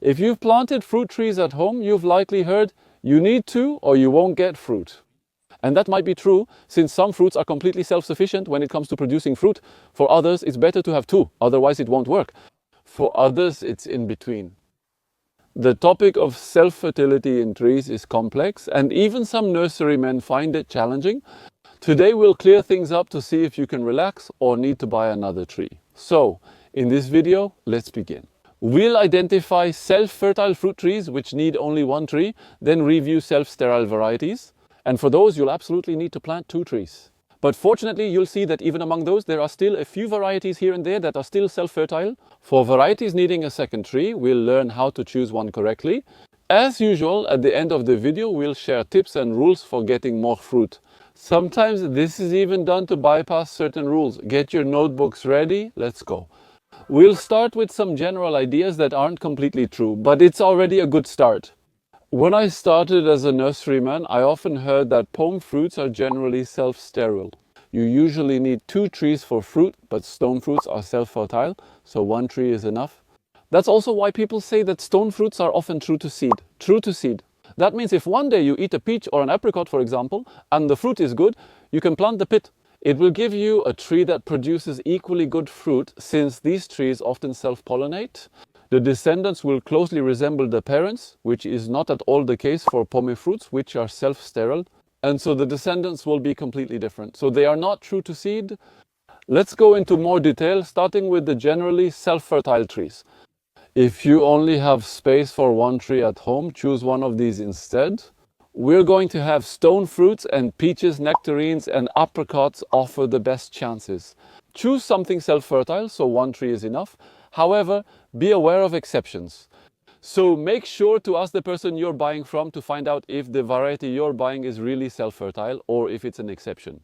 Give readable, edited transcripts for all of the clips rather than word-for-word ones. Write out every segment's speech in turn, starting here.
If you've planted fruit trees at home, you've likely heard you need to or you won't get fruit. And that might be true, since some fruits are completely self-sufficient when it comes to producing fruit. For others, it's better to have two, otherwise it won't work. For others, it's in between. The topic of self-fertility in trees is complex, and even some nurserymen find it challenging. Today we'll clear things up to see if you can relax or need to buy another tree. So, in this video, let's begin. We'll identify self-fertile fruit trees which need only one tree, then review self-sterile varieties. And for those, you'll absolutely need to plant two trees. But fortunately, you'll see that even among those, there are still a few varieties here and there that are still self-fertile. For varieties needing a second tree, we'll learn how to choose one correctly. As usual, at the end of the video, we'll share tips and rules for getting more fruit. Sometimes this is even done to bypass certain rules. Get your notebooks ready, let's go. We'll start with some general ideas that aren't completely true, but it's already a good start. When I started as a nurseryman, I often heard that pome fruits are generally self-sterile. You usually need two trees for fruit, but stone fruits are self-fertile, so one tree is enough. That's also why people say that stone fruits are often true to seed. True to seed. That means if one day you eat a peach or an apricot, for example, and the fruit is good, you can plant the pit. It will give you a tree that produces equally good fruit, since these trees often self-pollinate. The descendants will closely resemble the parents, which is not at all the case for pome fruits, which are self-sterile. And so the descendants will be completely different. So they are not true to seed. Let's go into more detail, starting with the generally self-fertile trees. If you only have space for one tree at home, choose one of these instead. We're going to have stone fruits, and peaches, nectarines and apricots offer the best chances. Choose something self-fertile, so one tree is enough. However, be aware of exceptions. So make sure to ask the person you're buying from to find out if the variety you're buying is really self-fertile or if it's an exception.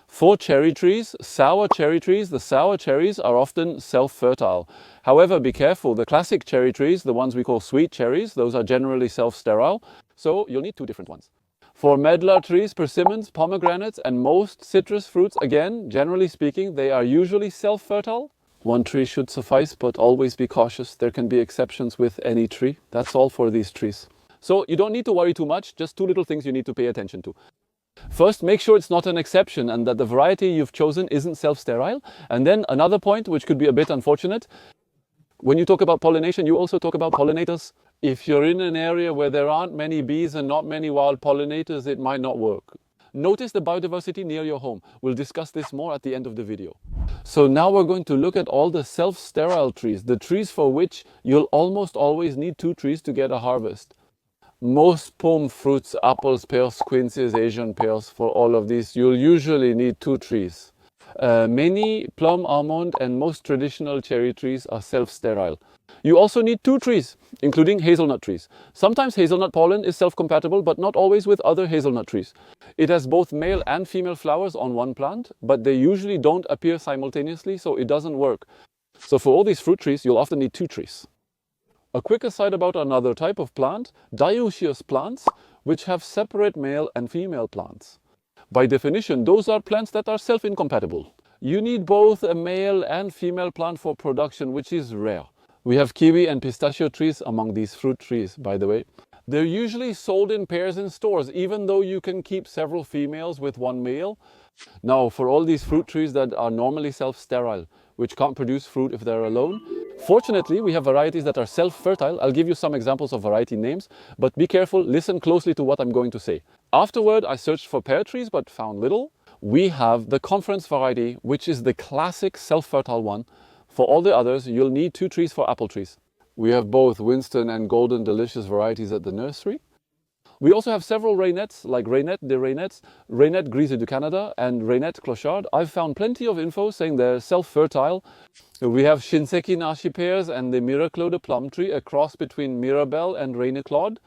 For cherry trees, sour cherry trees, the sour cherries are often self-fertile. However, be careful, the classic cherry trees, the ones we call sweet cherries, those are generally self-sterile, so you'll need two different ones. For medlar trees, persimmons, pomegranates and most citrus fruits, again, generally speaking, they are usually self-fertile. One tree should suffice, but always be cautious. There can be exceptions with any tree. That's all for these trees. So you don't need to worry too much, just two little things you need to pay attention to. First, make sure it's not an exception and that the variety you've chosen isn't self-sterile. And then another point, which could be a bit unfortunate, when you talk about pollination, you also talk about pollinators. If you're in an area where there aren't many bees and not many wild pollinators, it might not work. Notice the biodiversity near your home. We'll discuss this more at the end of the video. So now we're going to look at all the self-sterile trees, the trees for which you'll almost always need two trees to get a harvest. Most pome fruits, apples, pears, quinces, Asian pears, for all of these, you'll usually need two trees. Many plum, almond and most traditional cherry trees are self-sterile. You also need two trees, including hazelnut trees. Sometimes hazelnut pollen is self-compatible, but not always with other hazelnut trees. It has both male and female flowers on one plant, but they usually don't appear simultaneously, so it doesn't work. So for all these fruit trees, you'll often need two trees. A quick aside about another type of plant, dioecious plants, which have separate male and female plants. By definition, those are plants that are self-incompatible. You need both a male and female plant for production, which is rare. We have kiwi and pistachio trees among these fruit trees, by the way. They're usually sold in pairs in stores, even though you can keep several females with one male. Now, for all these fruit trees that are normally self-sterile, which can't produce fruit if they're alone, fortunately, we have varieties that are self-fertile. I'll give you some examples of variety names, but be careful, listen closely to what I'm going to say. Afterward, I searched for pear trees, but found little. We have the conference variety, which is the classic self-fertile one. For all the others, you'll need two trees for apple trees. We have both Winston and Golden Delicious varieties at the nursery. We also have several Rainettes, like Rainette de Rainettes, Rainette Grise du Canada, and Rainette Clochard. I've found plenty of info saying they're self-fertile. We have Shinseki Nashi pears and the Miraclode plum tree, a cross between Mirabelle and Raineclaude.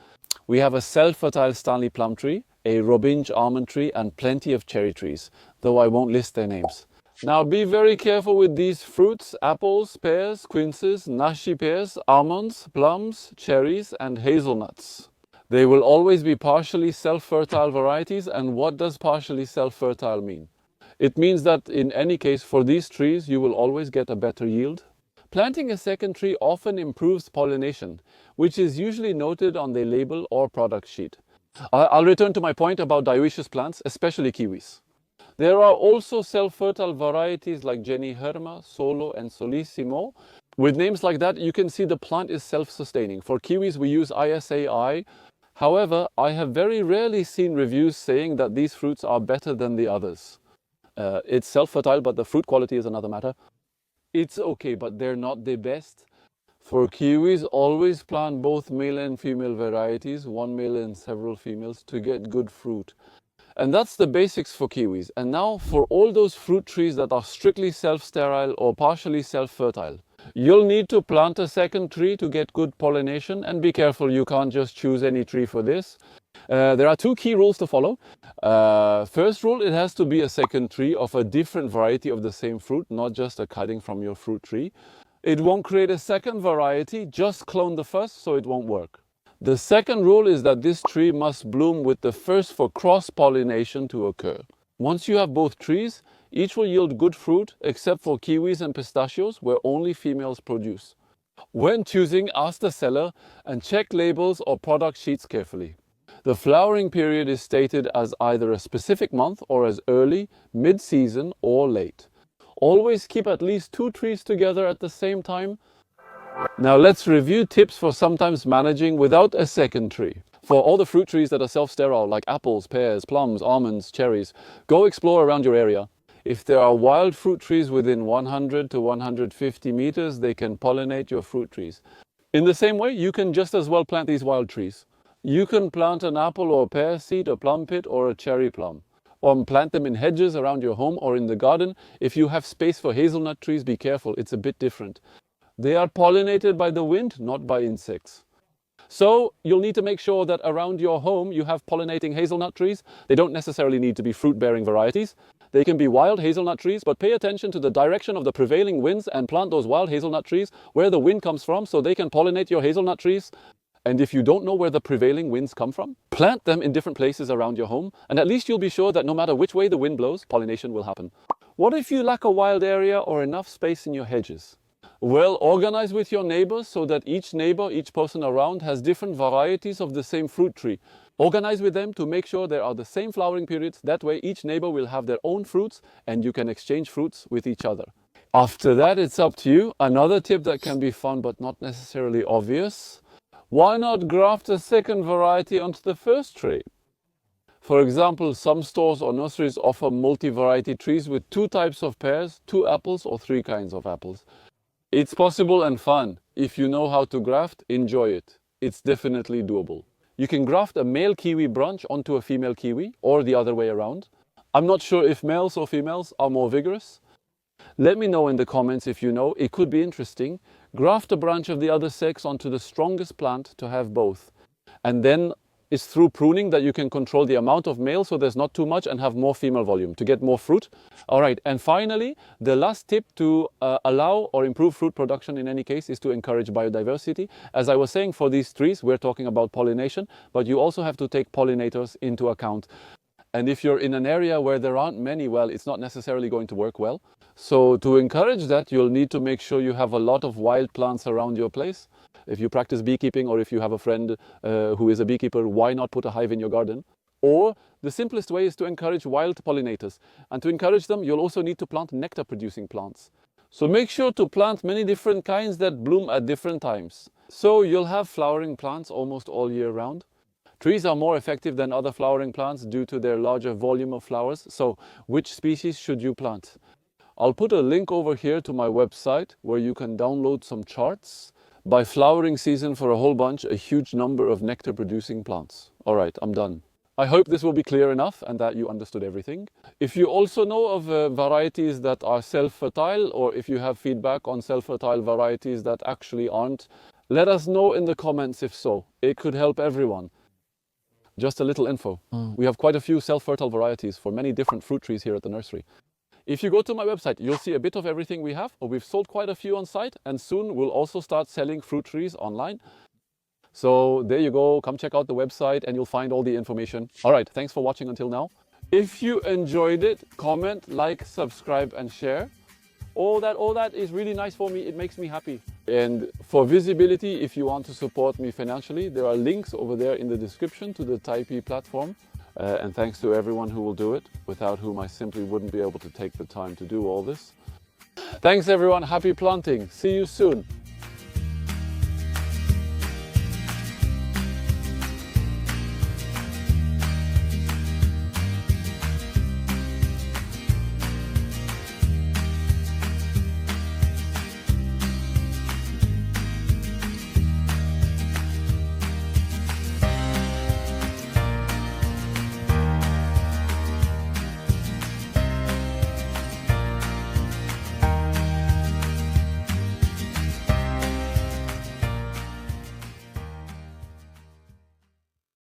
We have a self-fertile Stanley plum tree, a Robinge almond tree, and plenty of cherry trees, though I won't list their names. Now be very careful with these fruits: apples, pears, quinces, nashi pears, almonds, plums, cherries, and hazelnuts. They will always be partially self-fertile varieties. And what does partially self-fertile mean? It means that in any case, for these trees, you will always get a better yield. Planting a second tree often improves pollination, which is usually noted on the label or product sheet. I'll return to my point about dioecious plants, especially kiwis. There are also self-fertile varieties like Jenny Herma, Solo and Solissimo. With names like that, you can see the plant is self-sustaining. For kiwis, we use ISAI. However, I have very rarely seen reviews saying that these fruits are better than the others. It's self-fertile, but the fruit quality is another matter. It's okay, but they're not the best. For kiwis, always plant both male and female varieties, one male and several females, to get good fruit. And that's the basics for kiwis. And now for all those fruit trees that are strictly self-sterile or partially self-fertile. You'll need to plant a second tree to get good pollination, and be careful, you can't just choose any tree for this. There are two key rules to follow. First rule, it has to be a second tree of a different variety of the same fruit, not just a cutting from your fruit tree. It won't create a second variety, just clone the first, so it won't work. The second rule is that this tree must bloom with the first for cross-pollination to occur. Once you have both trees, each will yield good fruit, except for kiwis and pistachios, where only females produce. When choosing, ask the seller and check labels or product sheets carefully. The flowering period is stated as either a specific month or as early, mid-season or late. Always keep at least 2 trees together at the same time. Now let's review tips for sometimes managing without a second tree. For all the fruit trees that are self-sterile, like apples, pears, plums, almonds, cherries, go explore around your area. If there are wild fruit trees within 100 to 150 meters, they can pollinate your fruit trees. In the same way, you can just as well plant these wild trees. You can plant an apple or pear seed, a plum pit or a cherry plum. Or plant them in hedges around your home or in the garden. If you have space for hazelnut trees, be careful, it's a bit different. They are pollinated by the wind, not by insects. So you'll need to make sure that around your home you have pollinating hazelnut trees. They don't necessarily need to be fruit-bearing varieties. They can be wild hazelnut trees, but pay attention to the direction of the prevailing winds and plant those wild hazelnut trees where the wind comes from so they can pollinate your hazelnut trees. And if you don't know where the prevailing winds come from, plant them in different places around your home, and at least you'll be sure that no matter which way the wind blows, pollination will happen. What if you lack a wild area or enough space in your hedges? Well, organize with your neighbors so that each neighbor, each person around has different varieties of the same fruit tree. Organize with them to make sure there are the same flowering periods. That way each neighbor will have their own fruits and you can exchange fruits with each other. After that, it's up to you. Another tip that can be fun but not necessarily obvious. Why not graft a second variety onto the first tree? For example, some stores or nurseries offer multi-variety trees with 2 types of pears, 2 apples or 3 kinds of apples. It's possible and fun. If you know how to graft, enjoy it. It's definitely doable. You can graft a male kiwi branch onto a female kiwi, or the other way around. I'm not sure if males or females are more vigorous. Let me know in the comments if you know. It could be interesting. Graft a branch of the other sex onto the strongest plant to have both. And then it's through pruning that you can control the amount of male so there's not too much and have more female volume to get more fruit. All right, and finally, the last tip to allow or improve fruit production in any case is to encourage biodiversity. As I was saying, for these trees, we're talking about pollination, but you also have to take pollinators into account. And if you're in an area where there aren't many, well, it's not necessarily going to work well. So to encourage that, you'll need to make sure you have a lot of wild plants around your place. If you practice beekeeping or if you have a friend who is a beekeeper, why not put a hive in your garden? Or the simplest way is to encourage wild pollinators. And to encourage them, you'll also need to plant nectar-producing plants. So make sure to plant many different kinds that bloom at different times. So you'll have flowering plants almost all year round. Trees are more effective than other flowering plants due to their larger volume of flowers. So which species should you plant? I'll put a link over here to my website where you can download some charts by flowering season for a whole bunch, a huge number of nectar producing plants. All right, I'm done. I hope this will be clear enough and that you understood everything. If you also know of varieties that are self-fertile, or if you have feedback on self-fertile varieties that actually aren't, let us know in the comments if so. It could help everyone. Just a little info. We have quite a few self-fertile varieties for many different fruit trees here at the nursery. If you go to my website, you'll see a bit of everything we have. We've sold quite a few on site, and soon we'll also start selling fruit trees online. So there you go, come check out the website and you'll find all the information. All right, thanks for watching until now. If you enjoyed it, comment, like, subscribe and share. all that is really nice for me. It makes me happy. And for visibility, if you want to support me financially, there are links over there in the description to the Typee platform. And thanks to everyone who will do it, without whom I simply wouldn't be able to take the time to do all this. Thanks everyone, happy planting. See you soon.